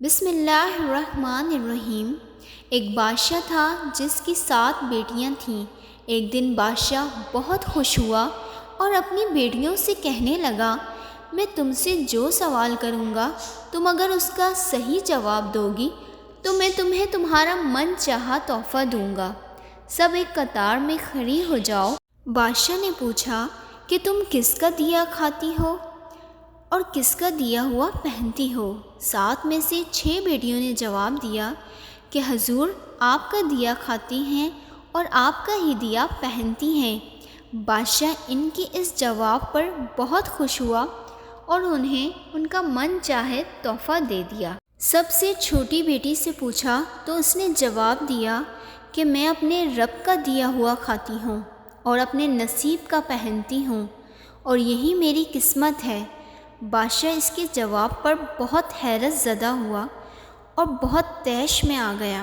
بسم اللہ الرحمن الرحیم۔ ایک بادشاہ تھا جس کی 7 بیٹیاں تھیں۔ ایک دن بادشاہ بہت خوش ہوا اور اپنی بیٹیوں سے کہنے لگا، میں تم سے جو سوال کروں گا تم اگر اس کا صحیح جواب دو گی تو میں تمہیں تمہارا من چاہا تحفہ دوں گا۔ سب ایک قطار میں کھڑی ہو جاؤ۔ بادشاہ نے پوچھا کہ تم کس کا دیا کھاتی ہو اور کس کا دیا ہوا پہنتی ہو؟ 7 میں سے 6 بیٹیوں نے جواب دیا کہ حضور آپ کا دیا کھاتی ہیں اور آپ کا ہی دیا پہنتی ہیں۔ بادشاہ ان کے اس جواب پر بہت خوش ہوا اور انہیں ان کا من چاہے تحفہ دے دیا۔ سب سے چھوٹی بیٹی سے پوچھا تو اس نے جواب دیا کہ میں اپنے رب کا دیا ہوا کھاتی ہوں اور اپنے نصیب کا پہنتی ہوں اور یہی میری قسمت ہے۔ بادشاہ اس کے جواب پر بہت حیرت زدہ ہوا اور بہت طیش میں آ گیا۔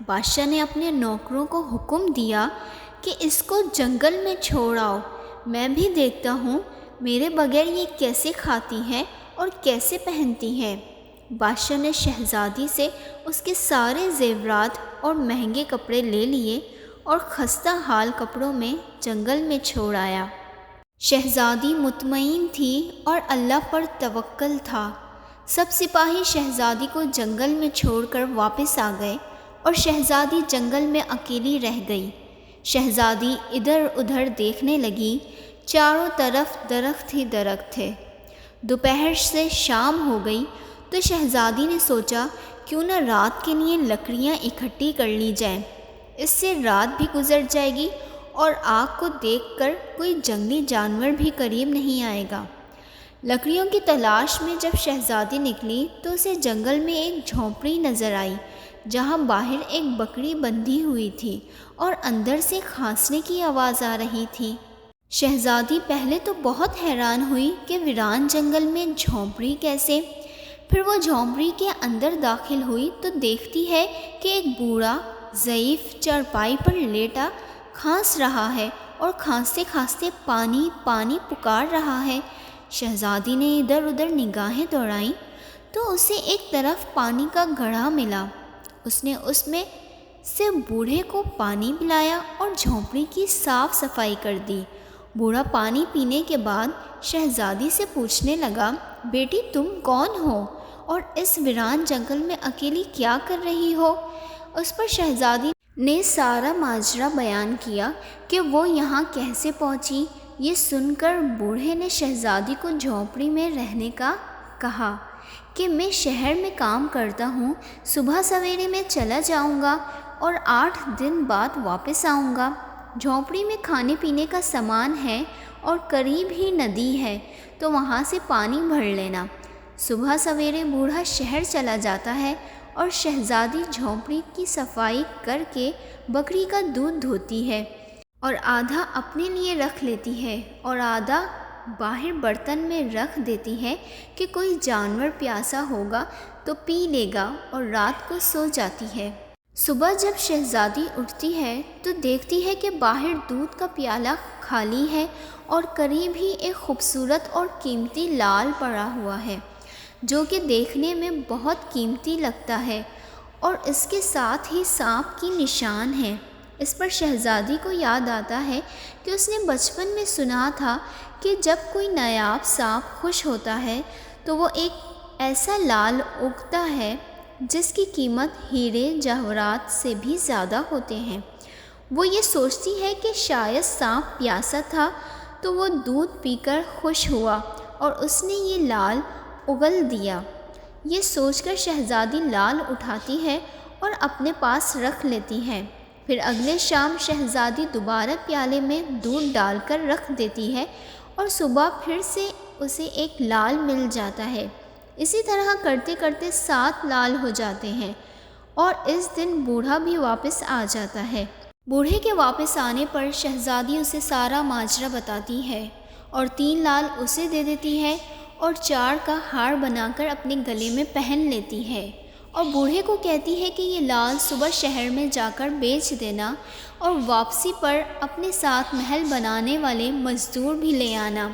بادشاہ نے اپنے نوکروں کو حکم دیا کہ اس کو جنگل میں چھوڑ آؤ، میں بھی دیکھتا ہوں میرے بغیر یہ کیسے کھاتی ہے اور کیسے پہنتی ہے۔ بادشاہ نے شہزادی سے اس کے سارے زیورات اور مہنگے کپڑے لے لیے اور خستہ حال کپڑوں میں جنگل میں چھوڑ آیا۔ شہزادی مطمئن تھی اور اللہ پر توکل تھا۔ سب سپاہی شہزادی کو جنگل میں چھوڑ کر واپس آ گئے اور شہزادی جنگل میں اکیلی رہ گئی۔ شہزادی ادھر ادھر دیکھنے لگی، چاروں طرف درخت ہی درخت تھے۔ دوپہر سے شام ہو گئی تو شہزادی نے سوچا کیوں نہ رات کے لیے لکڑیاں اکٹھی کر لی جائیں، اس سے رات بھی گزر جائے گی اور آگ کو دیکھ کر کوئی جنگلی جانور بھی قریب نہیں آئے گا۔ لکڑیوں کی تلاش میں جب شہزادی نکلی تو اسے جنگل میں ایک جھونپڑی نظر آئی جہاں باہر ایک بکری بندھی ہوئی تھی اور اندر سے کھانسنے کی آواز آ رہی تھی۔ شہزادی پہلے تو بہت حیران ہوئی کہ ویران جنگل میں جھونپڑی کیسے؟ پھر وہ جھونپڑی کے اندر داخل ہوئی تو دیکھتی ہے کہ ایک بوڑھا ضعیف چارپائی پر لیٹا کھانس رہا ہے اور کھانستے کھانستے پانی پانی پکار رہا ہے۔ شہزادی نے ادھر ادھر نگاہیں دوڑائیں تو اسے ایک طرف پانی کا گڑھا ملا۔ اس نے اس میں سے بوڑھے کو پانی پلایا اور جھونپڑی کی صاف صفائی کر دی۔ بوڑھا پانی پینے کے بعد شہزادی سے پوچھنے لگا، بیٹی تم کون ہو اور اس ویران جنگل میں اکیلی کیا کر رہی ہو؟ اس پر شہزادی نے سارا ماجرا بیان کیا کہ وہ یہاں کیسے پہنچی۔ یہ سن کر بوڑھے نے شہزادی کو جھونپڑی میں رہنے کا کہا کہ میں شہر میں کام کرتا ہوں، صبح سویرے میں چلا جاؤں گا اور 8 دن بعد واپس آؤں گا۔ جھونپڑی میں کھانے پینے کا سامان ہے اور قریب ہی ندی ہے تو وہاں سے پانی بھر لینا۔ صبح سویرے بوڑھا شہر چلا جاتا ہے اور شہزادی جھونپڑی کی صفائی کر کے بکری کا دودھ دھوتی ہے اور آدھا اپنے لیے رکھ لیتی ہے اور آدھا باہر برتن میں رکھ دیتی ہے کہ کوئی جانور پیاسا ہوگا تو پی لے گا اور رات کو سو جاتی ہے۔ صبح جب شہزادی اٹھتی ہے تو دیکھتی ہے کہ باہر دودھ کا پیالہ خالی ہے اور قریب ہی ایک خوبصورت اور قیمتی لال پڑا ہوا ہے جو کہ دیکھنے میں بہت قیمتی لگتا ہے اور اس کے ساتھ ہی سانپ کی نشان ہے۔ اس پر شہزادی کو یاد آتا ہے کہ اس نے بچپن میں سنا تھا کہ جب کوئی نایاب سانپ خوش ہوتا ہے تو وہ ایک ایسا لال اگتا ہے جس کی قیمت ہیرے جواہرات سے بھی زیادہ ہوتے ہیں۔ وہ یہ سوچتی ہے کہ شاید سانپ پیاسا تھا تو وہ دودھ پی کر خوش ہوا اور اس نے یہ لال اگل دیا۔ یہ سوچ کر شہزادی لال اٹھاتی ہے اور اپنے پاس رکھ لیتی ہے۔ پھر اگلے شام شہزادی دوبارہ پیالے میں دودھ ڈال کر رکھ دیتی ہے اور صبح پھر سے اسے ایک لال مل جاتا ہے۔ اسی طرح کرتے کرتے 7 لال ہو جاتے ہیں اور اس دن بوڑھا بھی واپس آ جاتا ہے۔ بوڑھے کے واپس آنے پر شہزادی اسے سارا ماجرا بتاتی ہے اور 3 لال اسے دے دیتی ہے اور 4 کا ہار بنا کر اپنے گلے میں پہن لیتی ہے اور بوڑھے کو کہتی ہے کہ یہ لال صبح شہر میں جا کر بیچ دینا اور واپسی پر اپنے ساتھ محل بنانے والے مزدور بھی لے آنا۔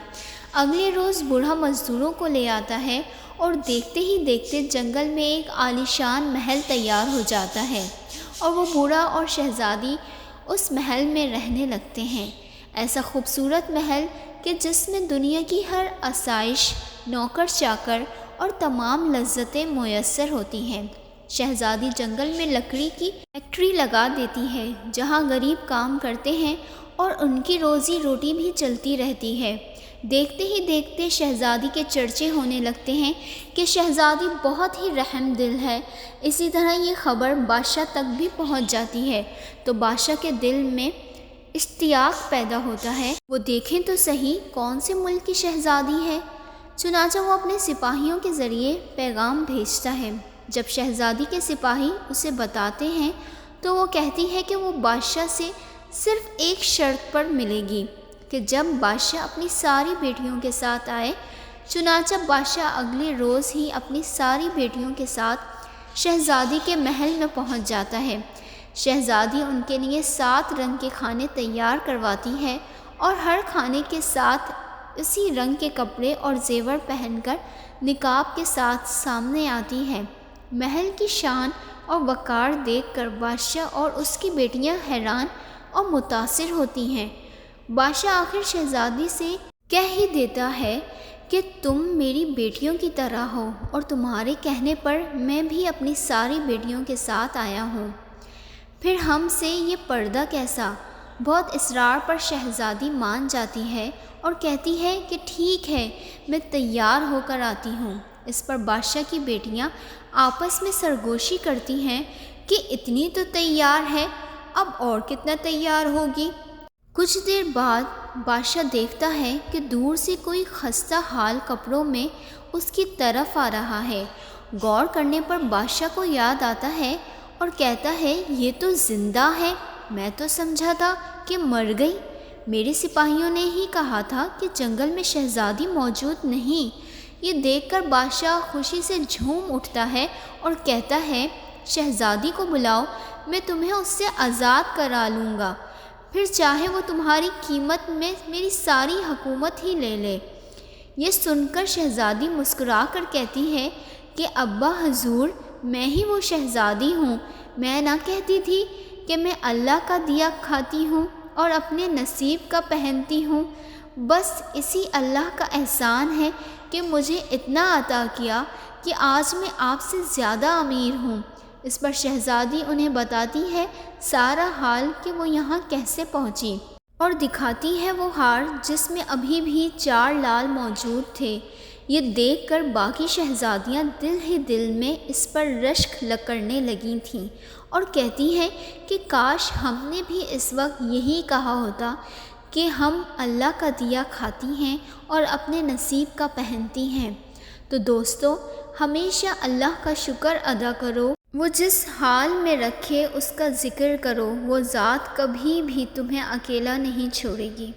اگلے روز بوڑھا مزدوروں کو لے آتا ہے اور دیکھتے ہی دیکھتے جنگل میں ایک عالیشان محل تیار ہو جاتا ہے اور وہ بوڑھا اور شہزادی اس محل میں رہنے لگتے ہیں۔ ایسا خوبصورت محل کہ جس میں دنیا کی ہر آسائش، نوکر چاکر اور تمام لذتیں میسر ہوتی ہیں۔ شہزادی جنگل میں لکڑی کی فیکٹری لگا دیتی ہے جہاں غریب کام کرتے ہیں اور ان کی روزی روٹی بھی چلتی رہتی ہے۔ دیکھتے ہی دیکھتے شہزادی کے چرچے ہونے لگتے ہیں کہ شہزادی بہت ہی رحم دل ہے۔ اسی طرح یہ خبر بادشاہ تک بھی پہنچ جاتی ہے تو بادشاہ کے دل میں اشتیاق پیدا ہوتا ہے، وہ دیکھیں تو صحیح کون سے ملک کی شہزادی ہے۔ چنانچہ وہ اپنے سپاہیوں کے ذریعے پیغام بھیجتا ہے۔ جب شہزادی کے سپاہی اسے بتاتے ہیں تو وہ کہتی ہے کہ وہ بادشاہ سے صرف ایک شرط پر ملے گی کہ جب بادشاہ اپنی ساری بیٹیوں کے ساتھ آئے۔ چنانچہ بادشاہ اگلے روز ہی اپنی ساری بیٹیوں کے ساتھ شہزادی کے محل میں پہنچ جاتا ہے۔ شہزادی ان کے لیے 7 رنگ کے کھانے تیار کرواتی ہے اور ہر کھانے کے ساتھ اسی رنگ کے کپڑے اور زیور پہن کر نقاب کے ساتھ سامنے آتی ہے۔ محل کی شان اور وقار دیکھ کر بادشاہ اور اس کی بیٹیاں حیران اور متاثر ہوتی ہیں۔ بادشاہ آخر شہزادی سے کہہ ہی دیتا ہے کہ تم میری بیٹیوں کی طرح ہو اور تمہارے کہنے پر میں بھی اپنی ساری بیٹیوں کے ساتھ آیا ہوں، پھر ہم سے یہ پردہ کیسا؟ بہت اصرار پر شہزادی مان جاتی ہے اور کہتی ہے کہ ٹھیک ہے، میں تیار ہو کر آتی ہوں۔ اس پر بادشاہ کی بیٹیاں آپس میں سرگوشی کرتی ہیں کہ اتنی تو تیار ہے، اب اور کتنا تیار ہوگی۔ کچھ دیر بعد بادشاہ دیکھتا ہے کہ دور سے کوئی خستہ حال کپڑوں میں اس کی طرف آ رہا ہے۔ غور کرنے پر بادشاہ کو یاد آتا ہے اور کہتا ہے یہ تو زندہ ہے، میں تو سمجھا تھا کہ مر گئی۔ میرے سپاہیوں نے ہی کہا تھا کہ جنگل میں شہزادی موجود نہیں۔ یہ دیکھ کر بادشاہ خوشی سے جھوم اٹھتا ہے اور کہتا ہے شہزادی کو بلاؤ، میں تمہیں اس سے آزاد کرا لوں گا، پھر چاہے وہ تمہاری قیمت میں میری ساری حکومت ہی لے لے۔ یہ سن کر شہزادی مسکرا کر کہتی ہے کہ ابا حضور، میں ہی وہ شہزادی ہوں۔ میں نہ کہتی تھی کہ میں اللہ کا دیا کھاتی ہوں اور اپنے نصیب کا پہنتی ہوں؟ بس اسی اللہ کا احسان ہے کہ مجھے اتنا عطا کیا کہ آج میں آپ سے زیادہ امیر ہوں۔ اس پر شہزادی انہیں بتاتی ہے سارا حال کہ وہ یہاں کیسے پہنچی اور دکھاتی ہے وہ ہار جس میں ابھی بھی 4 لال موجود تھے۔ یہ دیکھ کر باقی شہزادیاں دل ہی دل میں اس پر رشک کرنے لگی تھیں اور کہتی ہیں کہ کاش ہم نے بھی اس وقت یہی کہا ہوتا کہ ہم اللہ کا دیا کھاتی ہیں اور اپنے نصیب کا پہنتی ہیں۔ تو دوستو، ہمیشہ اللہ کا شکر ادا کرو، وہ جس حال میں رکھے اس کا ذکر کرو، وہ ذات کبھی بھی تمہیں اکیلا نہیں چھوڑے گی۔